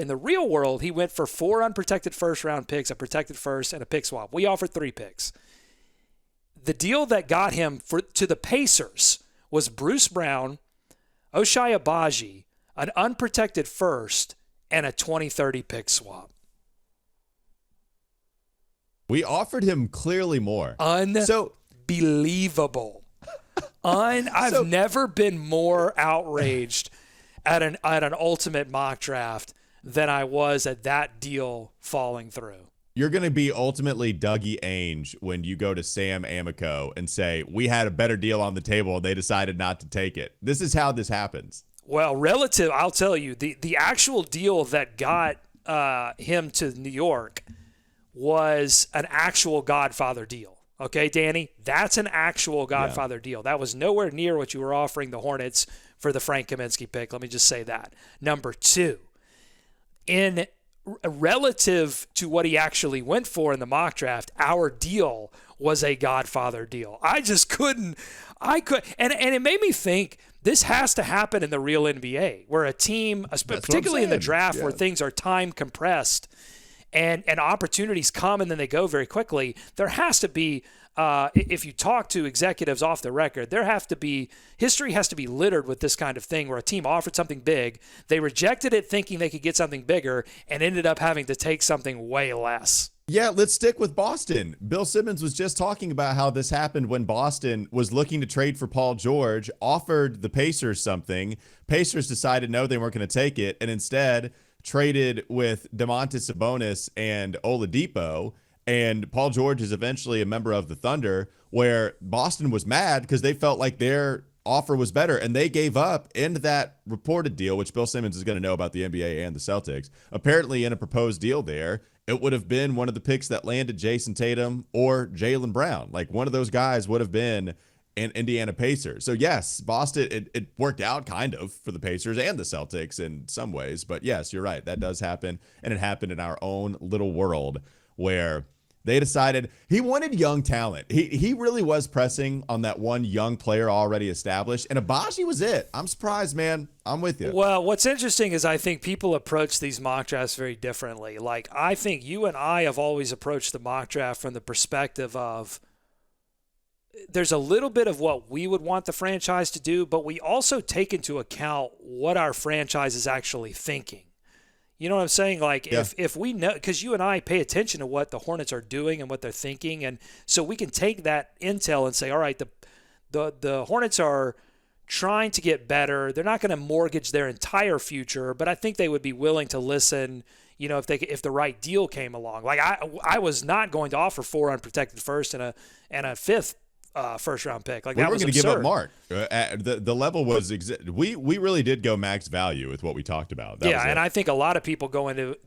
S2: the real world, he went for 4 unprotected first-round picks, a protected first, and a pick swap. We offered 3 picks. The deal that got him to the Pacers was Bruce Brown, Ochai Agbaji, an unprotected first, and a 2030 pick swap.
S1: We offered him clearly more.
S2: Unbelievable. I've never been more outraged at an ultimate mock draft than I was at that deal falling through.
S1: You're going to be ultimately Dougie Ainge when you go to Sam Amico and say, we had a better deal on the table and they decided not to take it. This is how this happens.
S2: Well, I'll tell you, the actual deal that got him to New York was an actual Godfather deal. Okay, Danny? That's an actual Godfather deal. That was nowhere near what you were offering the Hornets for the Frank Kaminsky pick. Let me just say that. Number 2, in relative to what he actually went for in the mock draft, our deal was a Godfather deal. And it made me think this has to happen in the real NBA, where a team, particularly in the draft where things are time compressed, and opportunities come and then they go very quickly. There has to be, if you talk to executives off the record, history has to be littered with this kind of thing where a team offered something big, they rejected it thinking they could get something bigger, and ended up having to take something way less.
S1: Yeah, let's stick with Boston. Bill Simmons was just talking about how this happened when Boston was looking to trade for Paul George, offered the Pacers something. Pacers decided no, they weren't going to take it, and instead traded with DeMontis Sabonis and Oladipo, and Paul George is eventually a member of the Thunder, where Boston was mad because they felt like their offer was better, and they gave up in that reported deal, which Bill Simmons is going to know about the NBA and the Celtics. Apparently, in a proposed deal there, it would have been one of the picks that landed Jason Tatum or Jaylen Brown. Like, one of those guys would have been an Indiana Pacers. So, yes, Boston, it worked out kind of for the Pacers and the Celtics in some ways. But, yes, you're right. That does happen, and it happened in our own little world where they decided he wanted young talent. He really was pressing on that one young player already established, and Abaji was it. I'm surprised, man. I'm with you.
S2: Well, what's interesting is I think people approach these mock drafts very differently. Like, I think you and I have always approached the mock draft from the perspective of there's a little bit of what we would want the franchise to do, but we also take into account what our franchise is actually thinking. You know what I'm saying? Like,
S1: yeah.
S2: if we know, because you and I pay attention to what the Hornets are doing and what they're thinking, and so we can take that intel and say, all right, the Hornets are trying to get better. They're not going to mortgage their entire future, but I think they would be willing to listen, you know, if the right deal came along. Like, I was not going to offer 4 unprotected first and a 5th first round pick. Like,
S1: we
S2: that
S1: were
S2: was
S1: going to
S2: absurd.
S1: give up Mark. The level was we really did go max value with what we talked about. That was
S2: and
S1: it.
S2: I think a lot of people go into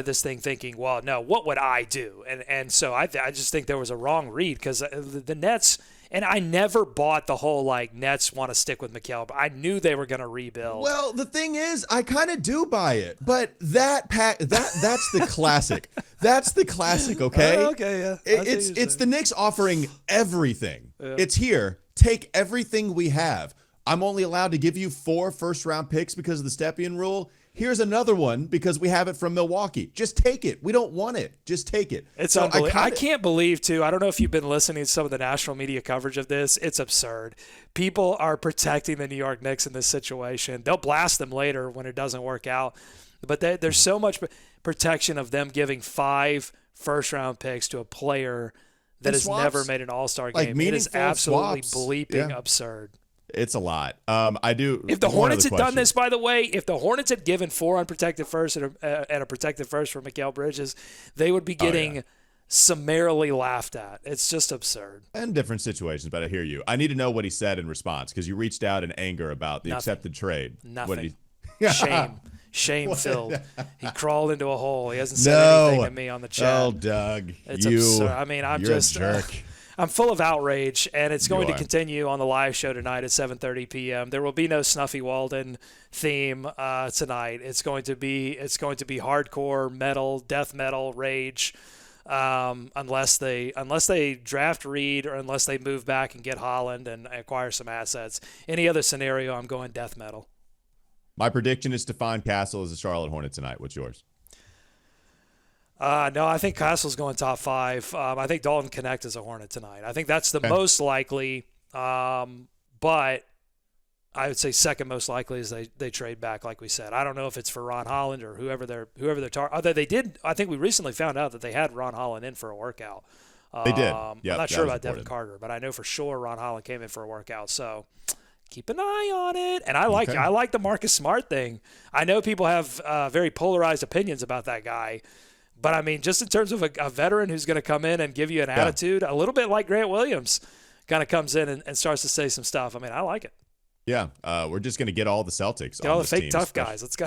S2: this thing thinking, well, no, what would I do? And so I just think there was a wrong read because the Nets. And I never bought the whole, like, Nets want to stick with Mikal, but I knew they were going to rebuild.
S1: Well, the thing is, I kind of do buy it, but that's the classic. That's the classic, okay?
S2: Okay, yeah.
S1: It's the Knicks offering everything. Yeah. It's here. Take everything we have. I'm only allowed to give you 4 first-round picks because of the Stepien rule. Here's another one because we have it from Milwaukee. Just take it. We don't want it. Just take it.
S2: It's unbelievable. I can't believe, too. I don't know if you've been listening to some of the national media coverage of this. It's absurd. People are protecting the New York Knicks in this situation. They'll blast them later when it doesn't work out. But there's so much protection of them giving 5 first-round picks to a player that has never made an all-star game. It is absolutely bleeping absurd.
S1: It's a lot. I do.
S2: If the Hornets had done this, by the way, if the Hornets had given 4 unprotected first and a protected first for Mikal Bridges, they would be getting summarily laughed at. It's just absurd.
S1: And different situations, but I hear you. I need to know what he said in response because you reached out in anger about the accepted trade.
S2: Nothing. Shame-filled. He crawled into a hole. He hasn't said anything to me on the chat.
S1: Oh, Doug.
S2: It's absurd. I mean,
S1: you're a jerk.
S2: I'm full of outrage, and it's going to continue on the live show tonight at 7:30 p.m. There will be no Snuffy Walden theme tonight. It's going to be hardcore metal, death metal, rage, unless they draft Reed or unless they move back and get Holland and acquire some assets. Any other scenario, I'm going death metal.
S1: My prediction is Stefan Castle is a Charlotte Hornet tonight. What's yours?
S2: No, I think Castle's going top 5. I think Dalton Connect is a Hornet tonight. I think that's the most likely, but I would say second most likely is they trade back, like we said. I don't know if it's for Ron Holland or whoever they're although they did. I think we recently found out that they had Ron Holland in for a workout.
S1: They did.
S2: I'm not sure about Devin Carter, but I know for sure Ron Holland came in for a workout. So keep an eye on it. And I like the Marcus Smart thing. I know people have very polarized opinions about that guy. But, I mean, just in terms of a veteran who's going to come in and give you an attitude, a little bit like Grant Williams kind of comes in and starts to say some stuff. I mean, I like it.
S1: Yeah, we're just going to get all the Celtics.
S2: Get all the fake tough guys. Let's go.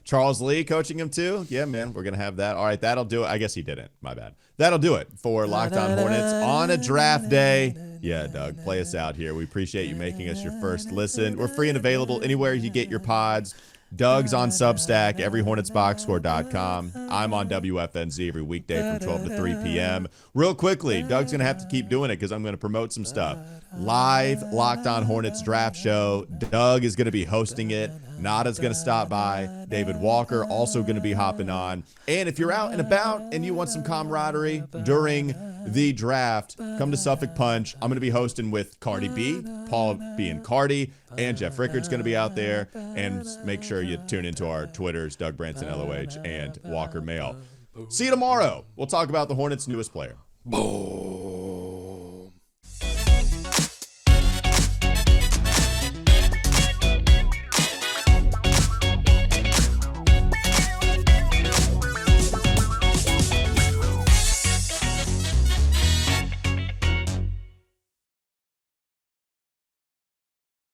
S1: Charles Lee coaching him too. Yeah, man, we're going to have that. All right, that'll do it. I guess he didn't. My bad. That'll do it for Locked On Hornets on a draft day. Yeah, Doug, play us out here. We appreciate you making us your first listen. We're free and available anywhere you get your pods. Doug's on Substack, everyhornetsboxscore.com. I'm on WFNZ every weekday from 12 to 3 p.m. Real quickly, Doug's going to have to keep doing it because I'm going to promote some stuff. Live Locked On Hornets draft show. Doug is going to be hosting it. Nada's going to stop by. David Walker also going to be hopping on. And if you're out and about and you want some camaraderie during the draft, come to Suffolk Punch. I'm going to be hosting with Cardi B, Paul B and Cardi, and Jeff Rickard's going to be out there. And make sure you tune into our Twitters, Doug Branson, LOH, and Walker Mail. See you tomorrow. We'll talk about the Hornets' newest player.